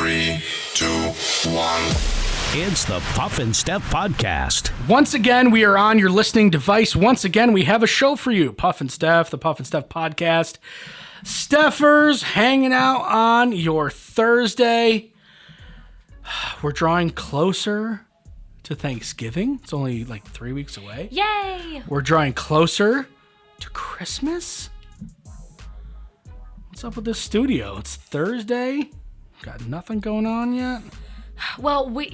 3, 2, 1. It's the Puff and Steph podcast. Once again, we are on your listening device. Once again, we have a show for you. Puff and Steph, the Puff and Steph podcast. Steffers hanging out on your Thursday. We're drawing closer to Thanksgiving. It's only like 3 weeks away. Yay! We're drawing closer to Christmas. What's up with this studio? It's Thursday. Got nothing going on yet. Well, we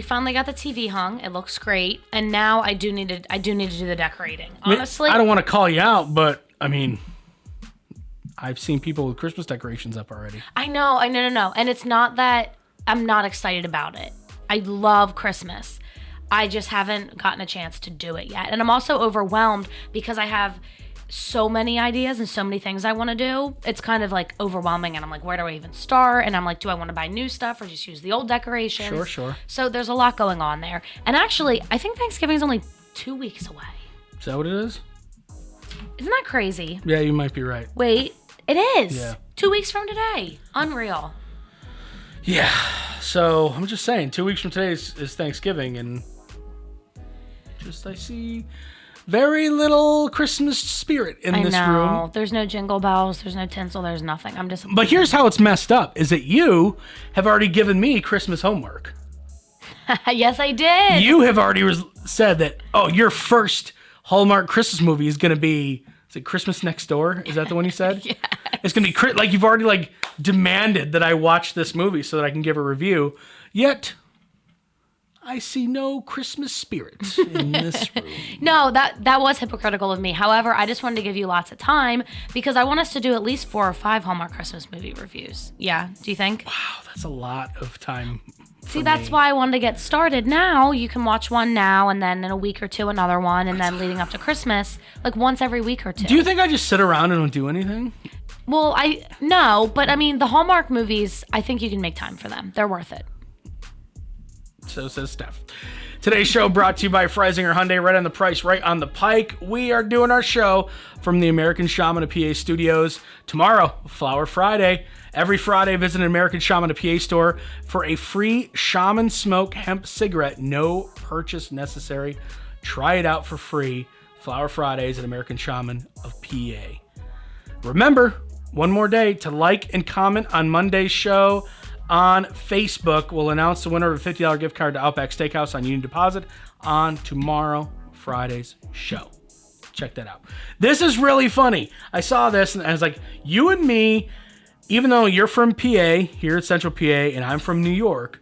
finally got the TV hung. It looks great, and now I do need to do the decorating. Honestly, I don't want to call you out, but I mean, I've seen people with Christmas decorations up already. I know, and it's not that I'm not excited about it. I love Christmas. I just haven't gotten a chance to do it yet, and I'm also overwhelmed because I have so many ideas and so many things I want to do. It's kind of like overwhelming, and I'm like, where do I even start? And I'm like, do I want to buy new stuff or just use the old decorations? Sure. So there's a lot going on there. And actually, I think Thanksgiving is only 2 weeks away. Is that what it is? Isn't that crazy? Yeah, you might be right. Wait, it is. Yeah. 2 weeks from today. Unreal. Yeah. So I'm just saying, 2 weeks from today is Thanksgiving, and I see very little Christmas spirit in this room. There's no jingle bells. There's no tinsel. There's nothing. I'm disappointed. But here's how it's messed up, is that you have already given me Christmas homework. Yes, I did. You have already said that, your first Hallmark Christmas movie is going to be, is it Christmas Next Door? Is that the one you said? Yes. It's going to be, like, you've already, demanded that I watch this movie so that I can give a review. Yet, I see no Christmas spirit in this room. No, that was hypocritical of me. However, I just wanted to give you lots of time because I want us to do at least 4 or 5 Hallmark Christmas movie reviews. Yeah, do you think? Wow, that's a lot of time. See, that's why I wanted to get started now. You can watch one now, and then in a week or two, another one, and then leading up to Christmas, like once every week or two. Do you think I just sit around and don't do anything? Well, no, but I mean, the Hallmark movies, I think you can make time for them. They're worth it. So says Steph. Today's show brought to you by Freisinger Hyundai, right on the price, right on the pike. We are doing our show from the American Shaman of PA studios. Tomorrow, Flower Friday. Every Friday, visit an American Shaman of PA store for a free Shaman Smoke hemp cigarette. No purchase necessary. Try it out for free. Flower Fridays at American Shaman of PA. Remember, one more day to like and comment on Monday's show. On Facebook, we'll announce the winner of a $50 gift card to Outback Steakhouse on Union Deposit on tomorrow, Friday's show. Check that out. This is really funny. I saw this and I was like, you and me, even though you're from PA, here at Central PA, and I'm from New York,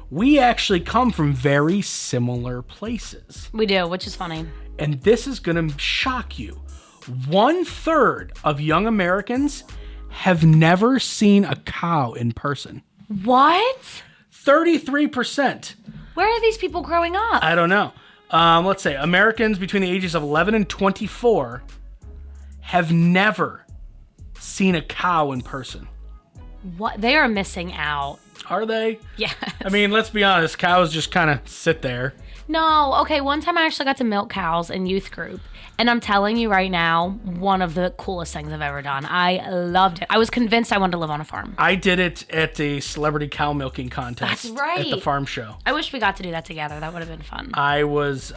we actually come from very similar places. We do, which is funny. And this is going to shock you. 1/3 of young Americans have never seen a cow in person. What? 33%. Where are these people growing up? I don't know. Let's say Americans between the ages of 11 and 24 have never seen a cow in person. What? They are missing out. Are they? Yes. I mean, let's be honest. Cows just kind of sit there. No. Okay, one time I actually got to milk cows in youth group. And I'm telling you right now, one of the coolest things I've ever done. I loved it. I was convinced I wanted to live on a farm. I did it at a celebrity cow milking contest. That's right. At the farm show. I wish we got to do that together. That would have been fun. I was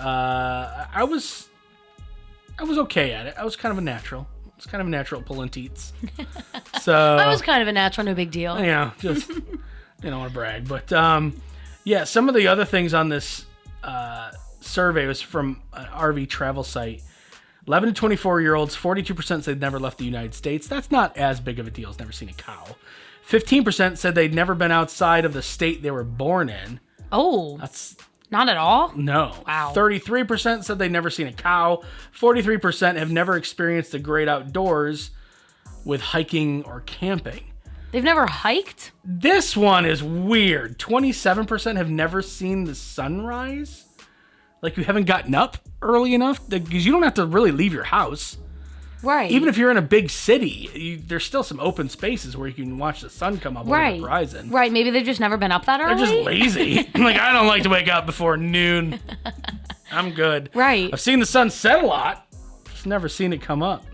okay at it. I was kind of a natural. It's kind of a natural pulling teats. So I was kind of a natural, no big deal. Just don't want to brag, but yeah. Some of the other things on this survey was from an RV travel site. 11 to 24-year-olds, 42% said never left the United States. That's not as big of a deal as never seen a cow. 15% said they'd never been outside of the state they were born in. Oh, That's not at all? no. Wow. 33% said they'd never seen a cow. 43% have never experienced the great outdoors with hiking or camping. They've never hiked? This one is weird. 27% have never seen the sunrise. Like, you haven't gotten up early enough, because you don't have to really leave your house. Right. Even if you're in a big city, there's still some open spaces where you can watch the sun come up over the horizon. Right. Maybe they've just never been up that early. They're just lazy. Like, I don't like to wake up before noon. I'm good. Right. I've seen the sun set a lot. Just never seen it come up.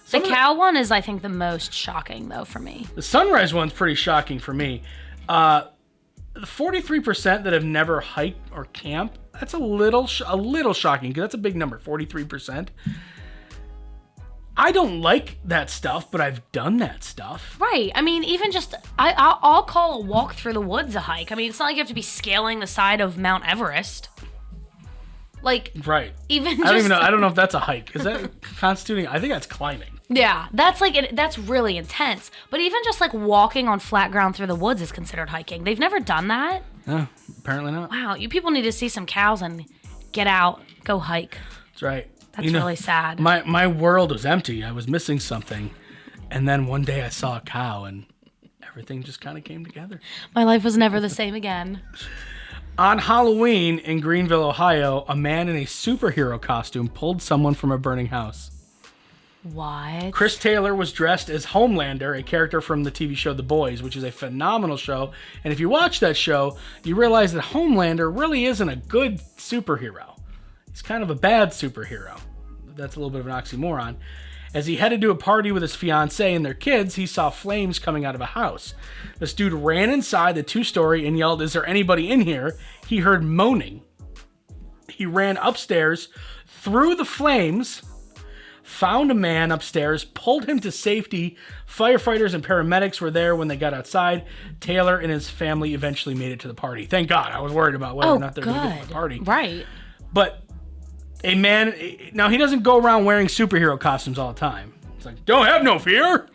The cow one is, I think, the most shocking, though, for me. The sunrise one's pretty shocking for me. The 43% that have never hiked or camped, that's a little shocking because that's a big number, 43%. I don't like that stuff, but I've done that stuff. Right. I mean, even just, I'll call a walk through the woods a hike. I mean, it's not like you have to be scaling the side of Mount Everest. Like, right. Even I don't even know. I don't know if that's a hike. Is that constituting? I think that's climbing. Yeah, that's really intense. But even just like walking on flat ground through the woods is considered hiking. They've never done that. No, apparently not. Wow, you people need to see some cows and get out, go hike. That's right. That's really sad. My world was empty. I was missing something. And then one day I saw a cow and everything just kind of came together. My life was never the same again. On Halloween in Greenville, Ohio, a man in a superhero costume pulled someone from a burning house. What? Chris Taylor was dressed as Homelander, a character from the TV show The Boys, which is a phenomenal show. And if you watch that show, you realize that Homelander really isn't a good superhero. He's kind of a bad superhero. That's a little bit of an oxymoron. As he headed to a party with his fiancée and their kids, he saw flames coming out of a house. This dude ran inside the two-story and yelled, "Is there anybody in here?" He heard moaning. He ran upstairs through the flames, found a man upstairs, pulled him to safety. Firefighters and paramedics were there when they got outside. Taylor and his family eventually made it to the party. Thank God. I was worried about whether or not they were going to get to the party. Right. But a man, now he doesn't go around wearing superhero costumes all the time. It's like, don't have no fear.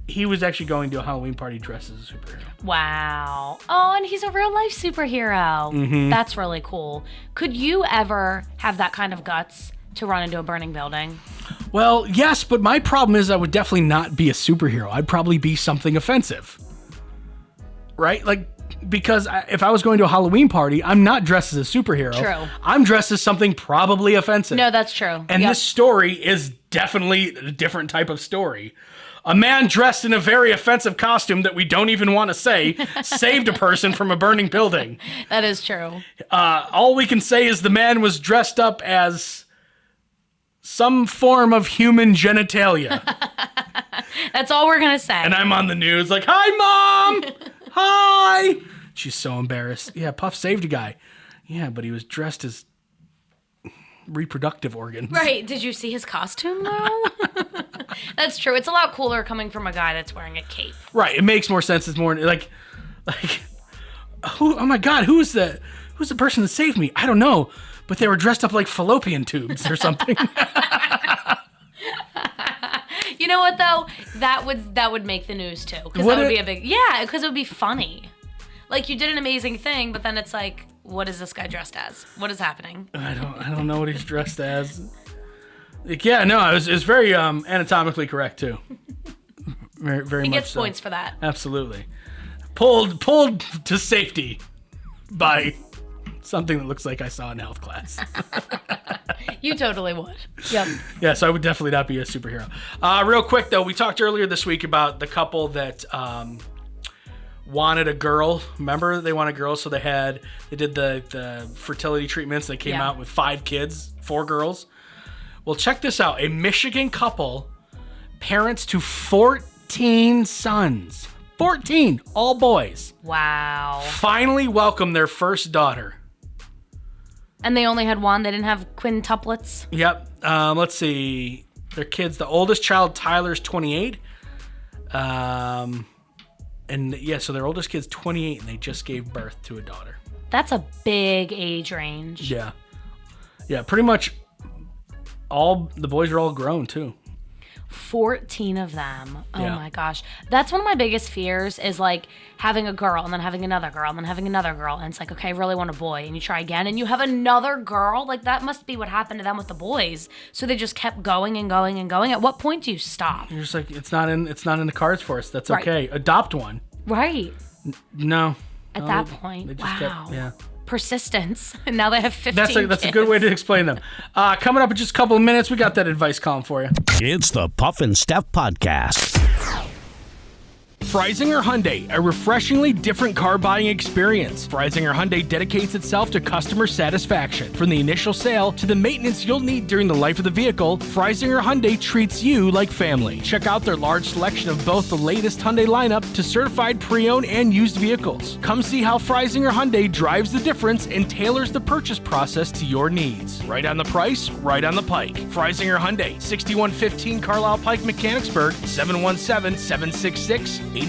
He was actually going to a Halloween party dressed as a superhero. Wow. Oh, and he's a real life superhero. Mm-hmm. That's really cool. Could you ever have that kind of guts to run into a burning building? Well, yes, but my problem is I would definitely not be a superhero. I'd probably be something offensive. Right? Like, because if I was going to a Halloween party, I'm not dressed as a superhero. True. I'm dressed as something probably offensive. No, that's true. And this story is definitely a different type of story. A man dressed in a very offensive costume that we don't even want to say saved a person from a burning building. That is true. All we can say is the man was dressed up as some form of human genitalia. That's all we're going to say. And I'm on the news like, "Hi, Mom! Hi!" She's so embarrassed. Yeah, Puff saved a guy. Yeah, but he was dressed as reproductive organs. Right. Did you see his costume, though? That's true. It's a lot cooler coming from a guy that's wearing a cape. Right. It makes more sense. It's more like, who? Oh my God, who's the person that saved me? I don't know, but they were dressed up like fallopian tubes or something. You know what though? That would make the news too, because that would be a big because it would be funny. Like, you did an amazing thing, but then it's like, what is this guy dressed as? What is happening? I don't know what he's dressed as. Like, yeah, no, it was very anatomically correct too. Very, very He much gets so. points for that. Absolutely. Pulled to safety by something that looks like I saw in health class. You totally would. Yep. Yeah, so I would definitely not be a superhero. Real quick though, we talked earlier this week about the couple that wanted a girl. Remember, they wanted a girl, so they did the fertility treatments. They came out with 5 kids, 4 girls. Well, check this out. A Michigan couple, parents to 14 sons. 14, all boys. Wow. Finally welcomed their first daughter. And they only had one? They didn't have quintuplets? Yep. Let's see. Their kids, the oldest child, Tyler's 28. And yeah, so their oldest kid's 28, and they just gave birth to a daughter. That's a big age range. Yeah. Yeah, pretty much all the boys are all grown too. 14 of them. Oh Yeah. my gosh. That's one of my biggest fears is like having a girl and then having another girl and then having another girl. And it's like, okay, I really want a boy. And you try again and you have another girl. Like, that must be what happened to them with the boys. So they just kept going and going and going. At what point do you stop? You're just like, it's not in the cards for us. That's Right. okay. Adopt one. Right. No. At No, that they point. just Wow. kept- yeah. Persistence. And now they have 15 That's a good way to explain them. Coming up in just a couple of minutes, we got that advice column for you. It's the Puff and Steph Podcast. Freisinger Hyundai, a refreshingly different car buying experience. Freisinger Hyundai dedicates itself to customer satisfaction. From the initial sale to the maintenance you'll need during the life of the vehicle, Freisinger Hyundai treats you like family. Check out their large selection of both the latest Hyundai lineup to certified pre-owned and used vehicles. Come see how Freisinger Hyundai drives the difference and tailors the purchase process to your needs. Right on the price, right on the Pike. Freisinger Hyundai, 6115 Carlisle Pike, Mechanicsburg, 717-766-8422.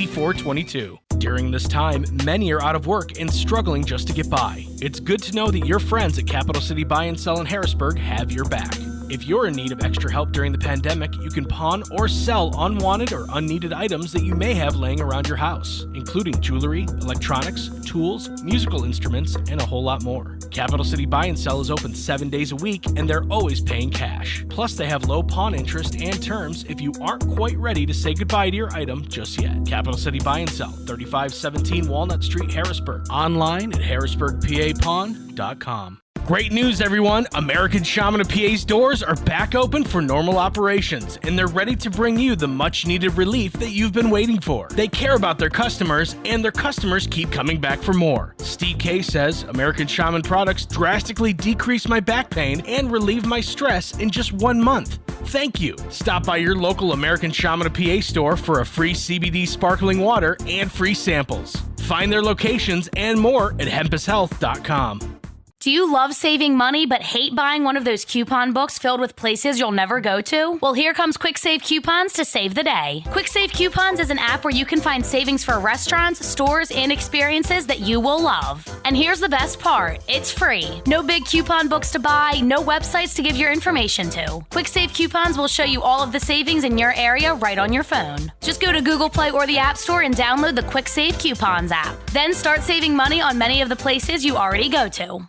During this time, many are out of work and struggling just to get by. It's good to know that your friends at Capital City Buy and Sell in Harrisburg have your back. If you're in need of extra help during the pandemic, you can pawn or sell unwanted or unneeded items that you may have laying around your house, including jewelry, electronics, tools, musical instruments, and a whole lot more. Capital City Buy and Sell is open 7 days a week, and they're always paying cash. Plus, they have low pawn interest and terms if you aren't quite ready to say goodbye to your item just yet. Capital City Buy and Sell, 3517 Walnut Street, Harrisburg. Online at harrisburgpapawn.com. Great news, everyone! American Shaman of PA's doors are back open for normal operations, and they're ready to bring you the much-needed relief that you've been waiting for. They care about their customers, and their customers keep coming back for more. Steve K says, American Shaman products drastically decreased my back pain and relieved my stress in just 1 month. Thank you. Stop by your local American Shaman of PA store for a free CBD sparkling water and free samples. Find their locations and more at hempushealth.com. Do you love saving money but hate buying one of those coupon books filled with places you'll never go to? Well, here comes Quick Save Coupons to save the day. Quick Save Coupons is an app where you can find savings for restaurants, stores, and experiences that you will love. And here's the best part. It's free. No big coupon books to buy, no websites to give your information to. Quick Save Coupons will show you all of the savings in your area right on your phone. Just go to Google Play or the App Store and download the Quick Save Coupons app. Then start saving money on many of the places you already go to.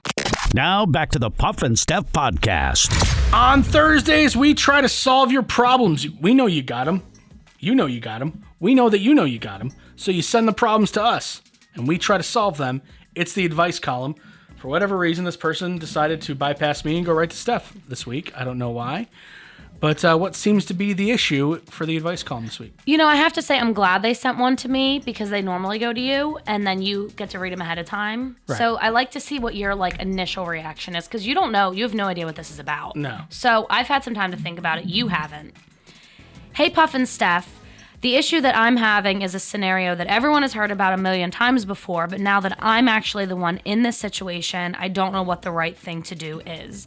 Now back to the Puff and Steph podcast. On Thursdays, we try to solve your problems. We know you got them. You know you got them. We know that you know you got them. So you send the problems to us, and we try to solve them. It's the advice column. For whatever reason, this person decided to bypass me and go right to Steph this week. I don't know why. But what seems to be the issue for the advice column this week? You know, I have to say I'm glad they sent one to me because they normally go to you and then you get to read them ahead of time. Right. So I like to see what your initial reaction is because you don't know. You have no idea what this is about. No. So I've had some time to think about it. You haven't. Hey, Puff and Steph. The issue that I'm having is a scenario that everyone has heard about a million times before, but now that I'm actually the one in this situation, I don't know what the right thing to do is.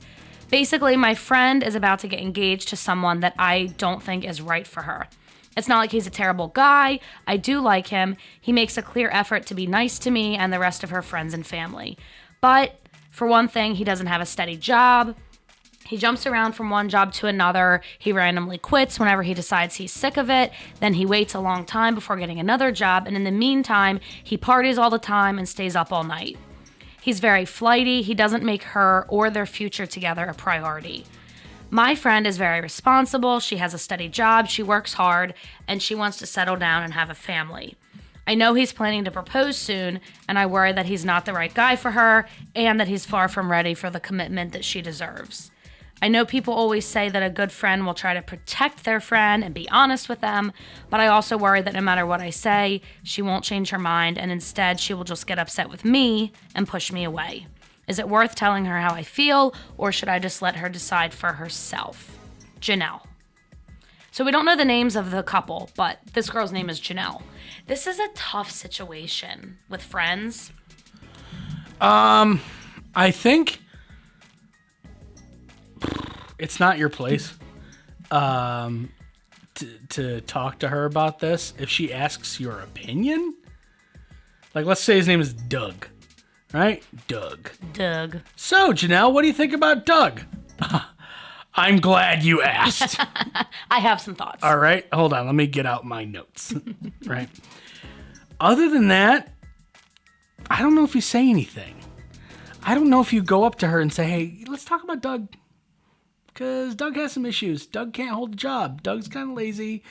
Basically, my friend is about to get engaged to someone that I don't think is right for her. It's not like he's a terrible guy. I do like him. He makes a clear effort to be nice to me and the rest of her friends and family. But for one thing, he doesn't have a steady job. He jumps around from one job to another. He randomly quits whenever he decides he's sick of it. Then he waits a long time before getting another job. And in the meantime, he parties all the time and stays up all night. He's very flighty. He doesn't make her or their future together a priority. My friend is very responsible. She has a steady job. She works hard, and she wants to settle down and have a family. I know he's planning to propose soon, and I worry that he's not the right guy for her and that he's far from ready for the commitment that she deserves. I know people always say that a good friend will try to protect their friend and be honest with them, but I also worry that no matter what I say, she won't change her mind and instead she will just get upset with me and push me away. Is it worth telling her how I feel, or should I just let her decide for herself? Janelle. So we don't know the names of the couple, but this girl's name is Janelle. This is a tough situation with friends. I think it's not your place to talk to her about this. If she asks your opinion, like let's say his name is Doug, right? Doug. So Janelle, what do you think about Doug? I'm glad you asked. I have some thoughts. All right, hold on. Let me get out my notes. Right. Other than that, I don't know if you say anything. I don't know if you go up to her and say, hey, let's talk about Doug. Because Doug has some issues. Doug can't hold a job. Doug's kind of lazy.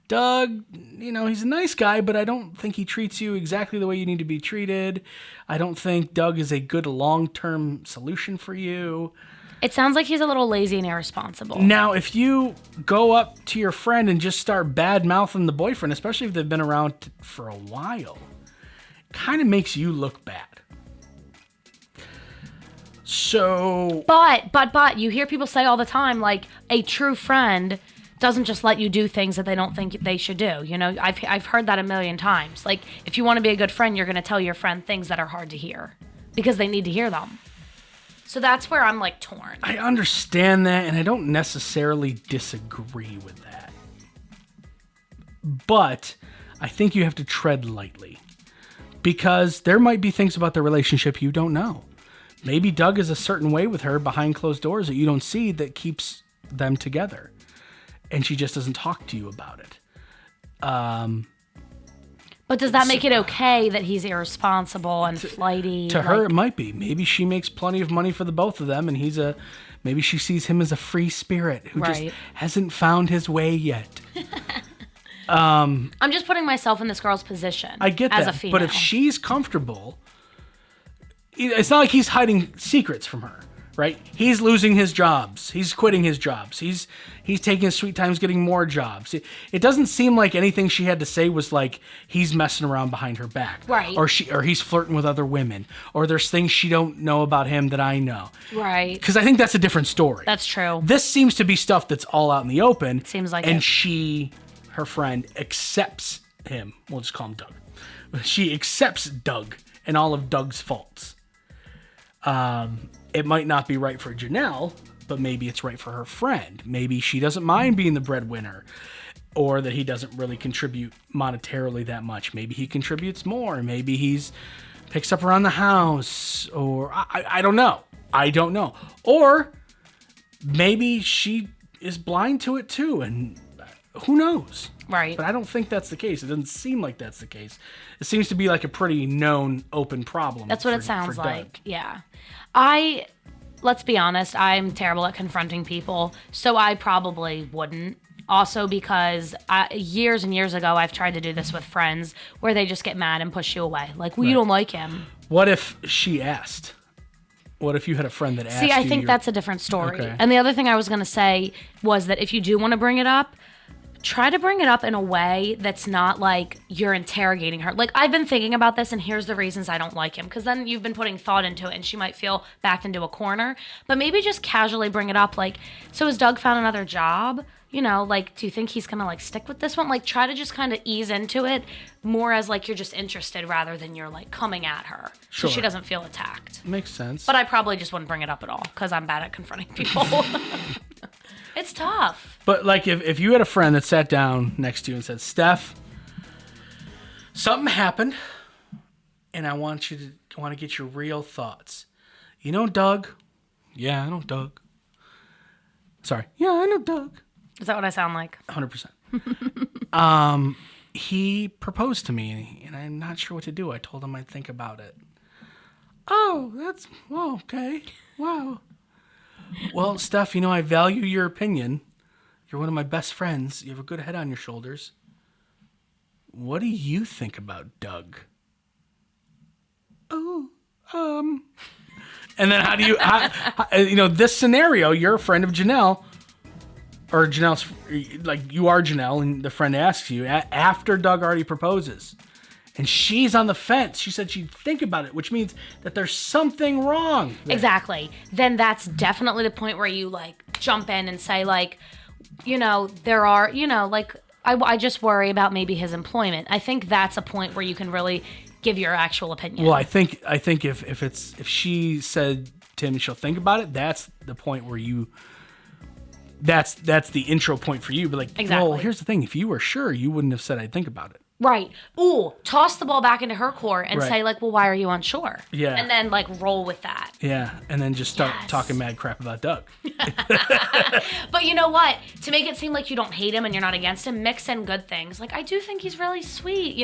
Doug, he's a nice guy, but I don't think he treats you exactly the way you need to be treated. I don't think Doug is a good long-term solution for you. It sounds like he's a little lazy and irresponsible. Now, if you go up to your friend and just start bad-mouthing the boyfriend, especially if they've been around for a while, kind of makes you look bad. So... But, you hear people say all the time, like, a true friend doesn't just let you do things that they don't think they should do. You know, I've heard that a million times. Like, if you want to be a good friend, you're going to tell your friend things that are hard to hear because they need to hear them. So that's where I'm, like, torn. I understand that, and I don't necessarily disagree with that. But I think you have to tread lightly because there might be things about the relationship you don't know. Maybe Doug is a certain way with her behind closed doors that you don't see that keeps them together. And she just doesn't talk to you about it. But does that make it okay that he's irresponsible and flighty? To her, it might be. Maybe she makes plenty of money for the both of them, and maybe she sees him as a free spirit who just hasn't found his way yet. I'm just putting myself in this girl's position. I get as that, a female. but if she's comfortable, it's not like he's hiding secrets from her, right? He's losing his jobs. He's quitting his jobs. He's taking his sweet times getting more jobs. It doesn't seem like anything she had to say was like he's messing around behind her back. Right. Or he's flirting with other women. Or there's things she don't know about him that I know. Right. Because I think that's a different story. That's true. This seems to be stuff that's all out in the open. It seems like and it. her friend, accepts him. We'll just call him Doug. She accepts Doug and all of Doug's faults. It might not be right for Janelle, but maybe it's right for her friend. Maybe she doesn't mind being the breadwinner, or that he doesn't really contribute monetarily that much. Maybe he contributes more. Maybe he's picks up around the house, or I don't know. I don't know. Or maybe she is blind to it too, and who knows? Right. But I don't think that's the case. It doesn't seem like that's the case. It seems to be like a pretty known, open problem. That's what it sounds like. Yeah. Let's be honest, I'm terrible at confronting people, so I probably wouldn't. Also because years and years ago, I've tried to do this with friends where they just get mad and push you away. Like, well, you don't like him. What if she asked? What if you had a friend that asked you? See, I think that's a different story. Okay. And the other thing I was going to say was that if you do want to bring it up, try to bring it up in a way that's not like you're interrogating her. Like, I've been thinking about this and here's the reasons I don't like him. Because then you've been putting thought into it and she might feel backed into a corner. But maybe just casually bring it up. Like, so has Doug found another job? You know, like, do you think he's going to, like, stick with this one? Like, try to just kind of ease into it more as, like, you're just interested rather than you're, like, coming at her. Sure. So she doesn't feel attacked. Makes sense. But I probably just wouldn't bring it up at all because I'm bad at confronting people. It's tough. But, like, if you had a friend that sat down next to you and said, Steph, something happened, and I want to get your real thoughts. You know Doug? Yeah, I know Doug. Sorry. Yeah, I know Doug. Is that what I sound like? 100%. He proposed to me, and I'm not sure what to do. I told him I'd think about it. Oh, okay. Wow. Well, Steph, I value your opinion. You're one of my best friends. You have a good head on your shoulders. What do you think about Doug? Oh, And then how do you, this scenario, you're a friend of Janelle, or Janelle's, like, you are Janelle, and the friend asks you after Doug already proposes, and she's on the fence. She said she'd think about it, which means that there's something wrong there. Exactly. Then that's definitely the point where you, like, jump in and say, like, there are, like, I just worry about maybe his employment. I think that's a point where you can really give your actual opinion. Well, I think if she said to him she'll think about it, that's the point where you. That's the intro point for you. But, like, exactly. Well, here's the thing: if you were sure, you wouldn't have said I'd think about it. Right. Ooh, toss the ball back into her court and Right. say, like, well, why are you unsure? Yeah. And then, like, roll with that. Yeah, and then just start talking mad crap about Doug. But you know what? To make it seem like you don't hate him and you're not against him, mix in good things. Like, I do think he's really sweet.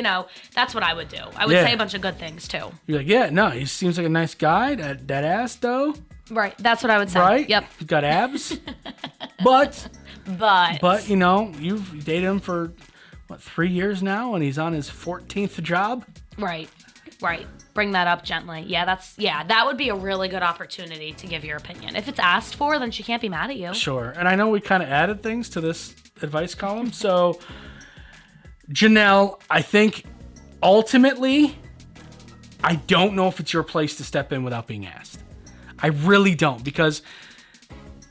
That's what I would do. I would say a bunch of good things, too. You're like, yeah, no, he seems like a nice guy. That ass, though. Right. That's what I would say. Right? Yep. He's got abs. But, you've dated him for, 3 years now, and he's on his 14th job? Right. Right. Bring that up gently. That would be a really good opportunity to give your opinion. If it's asked for, then she can't be mad at you. Sure. And I know we kind of added things to this advice column. So, Janelle, I think ultimately, I don't know if it's your place to step in without being asked. I really don't, because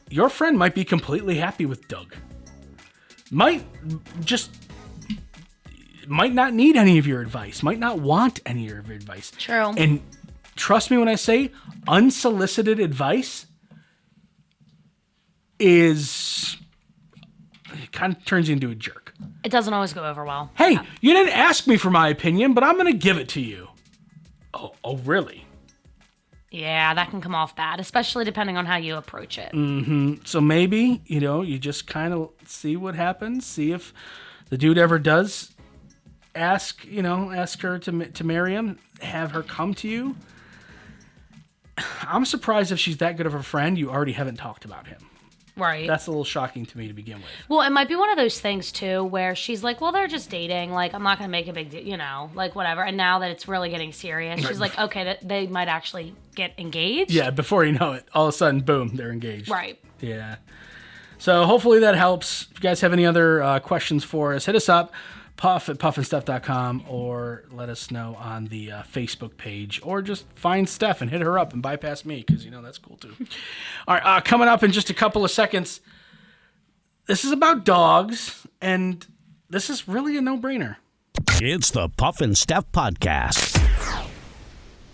your friend might be completely happy with Doug. Might not need any of your advice, might not want any of your advice. True. And trust me when I say unsolicited advice it kind of turns you into a jerk. It doesn't always go over well. Hey, Yeah. you didn't ask me for my opinion, but I'm going to give it to you. Oh, really? Yeah, that can come off bad, especially depending on how you approach it. So maybe, you just kind of see what happens, see if the dude ever does ask her to marry him, have her come to you. I'm surprised if she's that good of a friend, you already haven't talked about him. Right. That's a little shocking to me to begin with. Well, it might be one of those things, too, where she's like, well, they're just dating. Like, I'm not going to make a big deal, like, whatever. And now that it's really getting serious, she's like, okay, they might actually get engaged. Yeah, before you know it, all of a sudden, boom, they're engaged. Right. Yeah. So hopefully that helps. If you guys have any other questions for us, hit us up, puff@puffandstuff.com, or let us know on the Facebook page, or just find Steph and hit her up and bypass me, because, that's cool too. All right, coming up in just a couple of seconds, this is about dogs, and this is really a no-brainer. It's the Puff and Steph Podcast.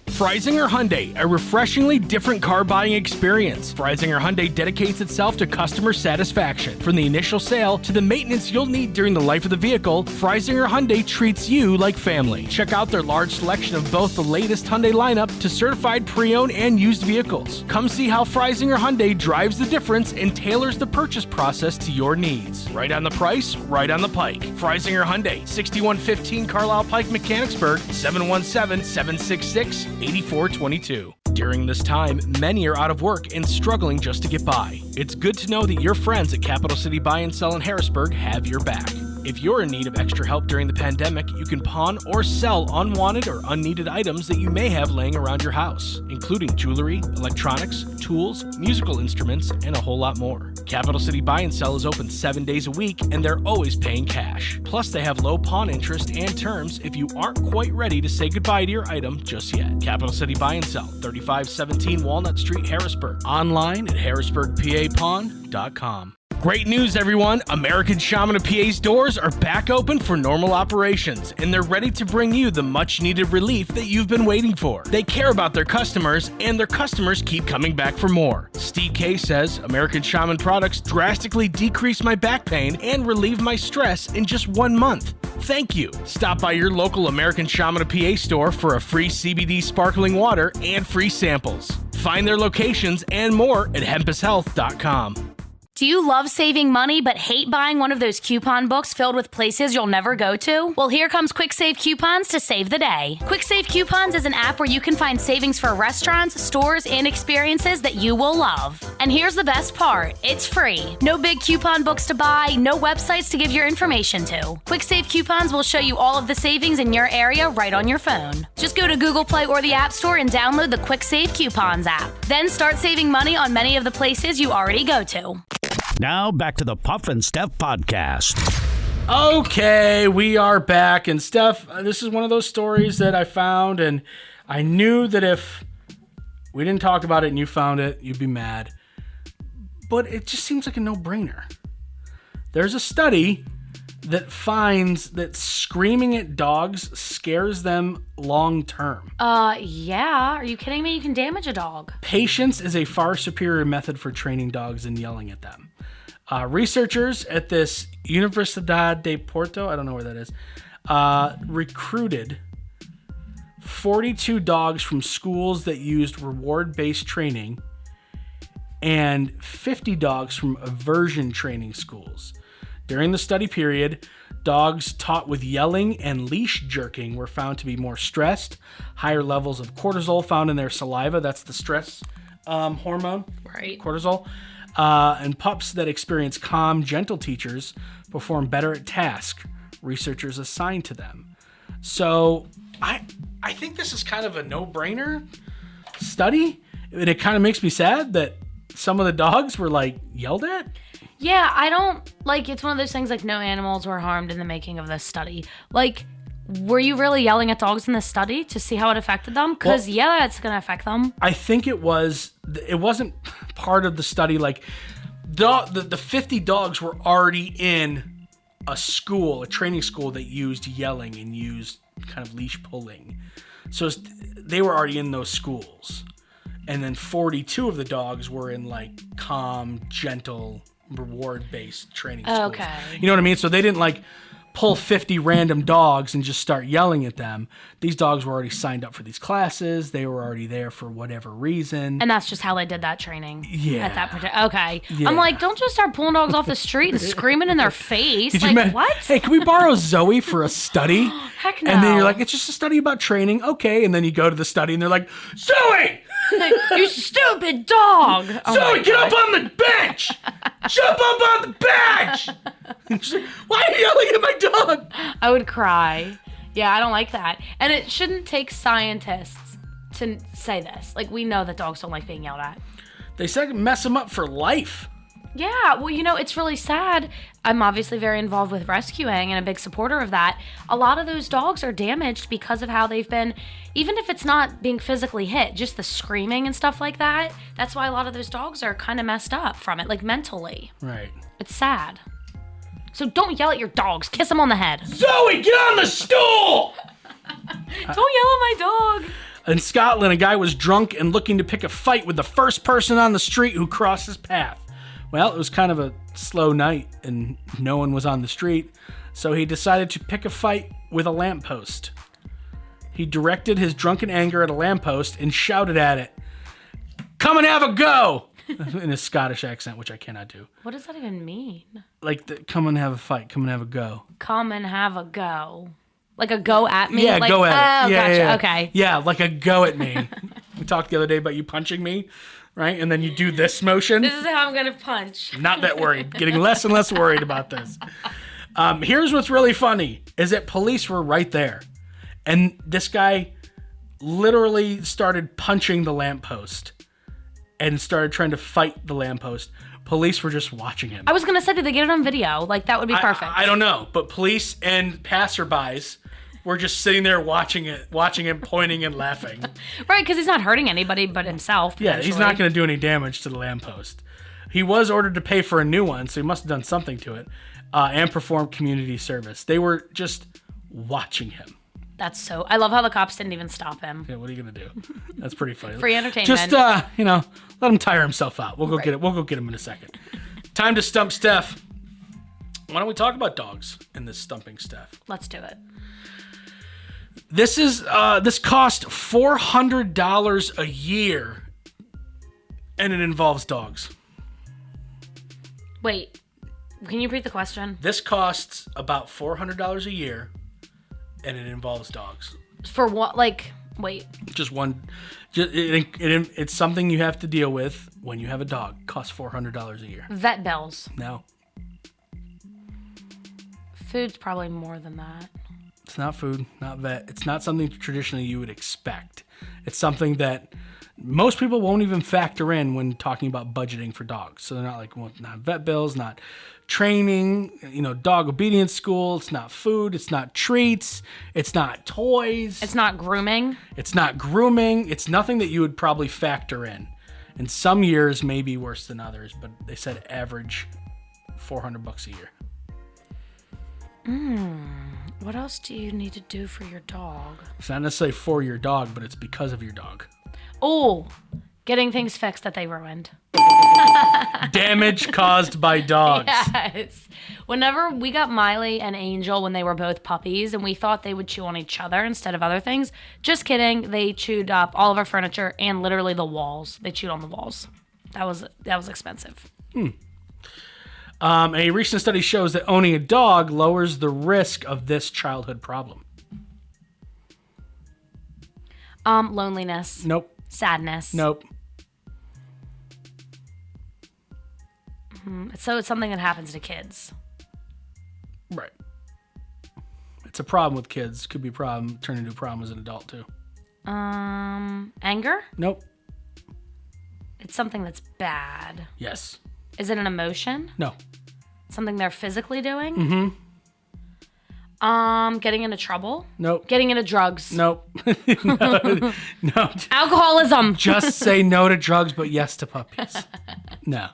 Freisinger Hyundai, a refreshingly different car buying experience. Freisinger Hyundai dedicates itself to customer satisfaction. From the initial sale to the maintenance you'll need during the life of the vehicle, Freisinger Hyundai treats you like family. Check out their large selection of both the latest Hyundai lineup to certified pre-owned and used vehicles. Come see how Freisinger Hyundai drives the difference and tailors the purchase process to your needs. Right on the price, right on the pike. Freisinger Hyundai, 6115 Carlisle Pike, Mechanicsburg, 717-766-8422. During this time, many are out of work and struggling just to get by. It's good to know that your friends at Capital City Buy and Sell in Harrisburg have your back. If you're in need of extra help during the pandemic, you can pawn or sell unwanted or unneeded items that you may have laying around your house, including jewelry, electronics, tools, musical instruments, and a whole lot more. Capital City Buy and Sell is open 7 days a week, and they're always paying cash. Plus, they have low pawn interest and terms if you aren't quite ready to say goodbye to your item just yet. Capital City Buy and Sell, 3517 Walnut Street, Harrisburg. Online at harrisburgpapawn.com. Great news, everyone! American Shaman of PA's doors are back open for normal operations, and they're ready to bring you the much-needed relief that you've been waiting for. They care about their customers, and their customers keep coming back for more. Steve K says, American Shaman products drastically decrease my back pain and relieve my stress in just 1 month. Thank you. Stop by your local American Shaman of PA store for a free CBD sparkling water and free samples. Find their locations and more at hempushealth.com. Do you love saving money but hate buying one of those coupon books filled with places you'll never go to? Well, here comes Quick Save Coupons to save the day. Quick Save Coupons is an app where you can find savings for restaurants, stores, and experiences that you will love. And here's the best part. It's free. No big coupon books to buy, no websites to give your information to. Quick Save Coupons will show you all of the savings in your area right on your phone. Just go to Google Play or the App Store and download the Quick Save Coupons app. Then start saving money on many of the places you already go to. Now back to the Puff and Steph Podcast. Okay, we are back. And Steph, this is one of those stories that I found, and I knew that if we didn't talk about it and you found it, you'd be mad. But it just seems like a no-brainer. There's a study that finds that screaming at dogs scares them long-term. Yeah. Are you kidding me? You can damage a dog. Patience is a far superior method for training dogs than yelling at them. Researchers at this Universidad de Porto, I don't know where that is, recruited 42 dogs from schools that used reward-based training and 50 dogs from aversion training schools. During the study period, dogs taught with yelling and leash jerking were found to be more stressed, higher levels of cortisol found in their saliva, that's the stress hormone, Right. cortisol, and pups that experience calm, gentle teachers perform better at tasks researchers assigned to them. So I I think this is kind of a no-brainer study, and it kind of makes me sad that some of the dogs were like yelled at. Yeah, I don't like. It's one of those things like no animals were harmed in the making of this study. Like, were you really yelling at dogs in this study to see how it affected them? Because yeah, it's gonna affect them. I think it wasn't part of the study. Like the 50 dogs were already in a training school that used yelling and used kind of leash pulling. So they were already in those schools. And then 42 of the dogs were in like calm, gentle, reward-based training schools. Okay. You know what I mean? So they didn't like pull 50 random dogs and just start yelling at them. These dogs were already signed up for these classes. They were already there for whatever reason. And that's just how they did that training. Yeah. At that particular. Okay. Yeah. I'm like, don't just start pulling dogs off the street and screaming in their face. What? Hey, can we borrow Zoe for a study? Heck no. And then you're like, it's just a study about training. Okay. And then you go to the study and they're like, Zoe! You stupid dog! Oh Zoe, get up on the bench! Jump up on the bench! She's like, why are you yelling at my dog? I would cry. Yeah, I don't like that. And it shouldn't take scientists to say this. Like, we know that dogs don't like being yelled at. They said mess them up for life. Yeah, well, it's really sad. I'm obviously very involved with rescuing and a big supporter of that. A lot of those dogs are damaged because of how they've been, even if it's not being physically hit, just the screaming and stuff like that. That's why a lot of those dogs are kind of messed up from it, like mentally. Right. It's sad. So don't yell at your dogs. Kiss them on the head. Zoe, get on the stool! Don't yell at my dog. In Scotland, a guy was drunk and looking to pick a fight with the first person on the street who crossed his path. Well, it was kind of a slow night and no one was on the street, so he decided to pick a fight with a lamppost. He directed his drunken anger at a lamppost and shouted at it, "Come and have a go!" in a Scottish accent, which I cannot do. What does that even mean? Like, come and have a fight, come and have a go. Come and have a go. Like a go at me? Yeah, like, go at it. Yeah, gotcha. yeah. Okay. Yeah, like a go at me. We talked the other day about you punching me, right? And then you do this motion. This is how I'm going to punch. Not that worried. Getting less and less worried about this. Here's what's really funny, is that police were right there. And this guy literally started punching the lamppost and started trying to fight the lamppost. Police were just watching him. I was going to say, did they get it on video? Like, that would be perfect. I don't know, but police and passerbys were just sitting there watching him, pointing and laughing. Right, because he's not hurting anybody but himself. Yeah, he's not going to do any damage to the lamppost. He was ordered to pay for a new one, so he must have done something to it, and perform community service. They were just watching him. That's so... I love how the cops didn't even stop him. Yeah, what are you going to do? That's pretty funny. Free entertainment. Just, let him tire himself out. We'll go get it. We'll go get him in a second. Time to stump Steph. Why don't we talk about dogs in this stumping Steph? Let's do it. This cost $400 a year, and it involves dogs. Wait, can you repeat the question? This costs about $400 a year, and it involves dogs. For what? Like, wait. Just one. It's something you have to deal with when you have a dog. Costs $400 a year. Vet bills. No. Food's probably more than that. It's not food, not vet. It's not something traditionally you would expect. It's something that most people won't even factor in when talking about budgeting for dogs. So they're not like, well, not vet bills, not training, dog obedience school. It's not food. It's not treats. It's not toys. It's not grooming. It's not grooming. It's nothing that you would probably factor in. And some years may be worse than others, but they said average $400 a year. What else do you need to do for your dog? It's not necessarily for your dog, but it's because of your dog. Oh, getting things fixed that they ruined. Damage caused by dogs. Yes. Whenever we got Miley and Angel when they were both puppies and we thought they would chew on each other instead of other things. Just kidding. They chewed up all of our furniture and literally the walls. They chewed on the walls. That was expensive. A recent study shows that owning a dog lowers the risk of this childhood problem. Loneliness. Nope. Sadness. Nope. So it's something that happens to kids. Right. It's a problem with kids. Could be a problem. Turn into a problem as an adult too. Anger? Nope. It's something that's bad. Yes. Is it an emotion? No. Something they're physically doing? Mm-hmm. Getting into trouble? Nope. Getting into drugs? Nope. No. Alcoholism? Just say no to drugs, but yes to puppies. No.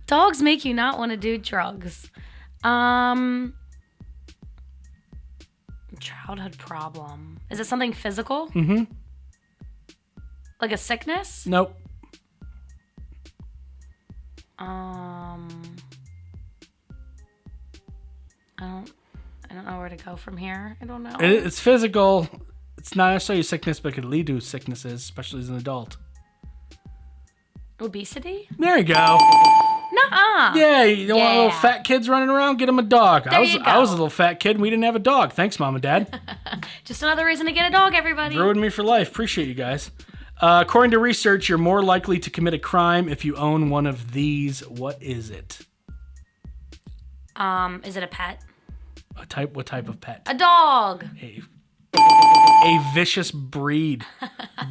Dogs make you not want to do drugs. Childhood problem. Is it something physical? Mm-hmm. Like a sickness? Nope. I don't know where to go from here. I don't know. It's physical. It's not necessarily a sickness, but it could lead to sicknesses, especially as an adult. Obesity? There you go. Nuh-uh. Yeah, you don't want Yeah. little fat kids running around? Get them a dog. There you I was a go. little fat kid and we didn't have a dog. Thanks, Mom and Dad. Just another reason to get a dog, everybody. Ruined me for life. Appreciate you guys. According to research, you're more likely to commit a crime if you own one of these. What is it? Is it a pet? What type of pet? A dog. A vicious breed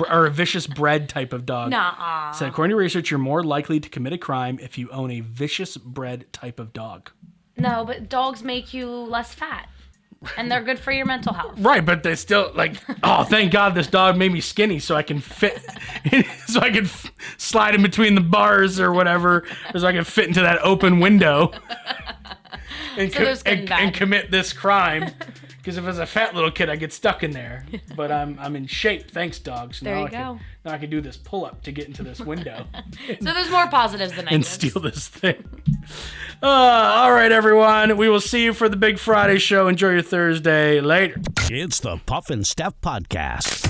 or a vicious bred type of dog. Nuh-uh. So according to research, you're more likely to commit a crime if you own a vicious bred type of dog. No, but dogs make you less fat. And they're good for your mental health. Right, but they still oh, thank God this dog made me skinny so I can fit, so I can slide in between the bars or whatever, or so I can fit into that open window and, So there's good and bad. and commit this crime. Because if I was a fat little kid, I'd get stuck in there. But I'm in shape, thanks, dogs. So There now you go. Now I can do this pull-up to get into this window So there's more positives than and negatives. steal this thing. All right, everyone. We will see you for the Big Friday show. Enjoy your Thursday. Later. It's the Puff and Steph Podcast.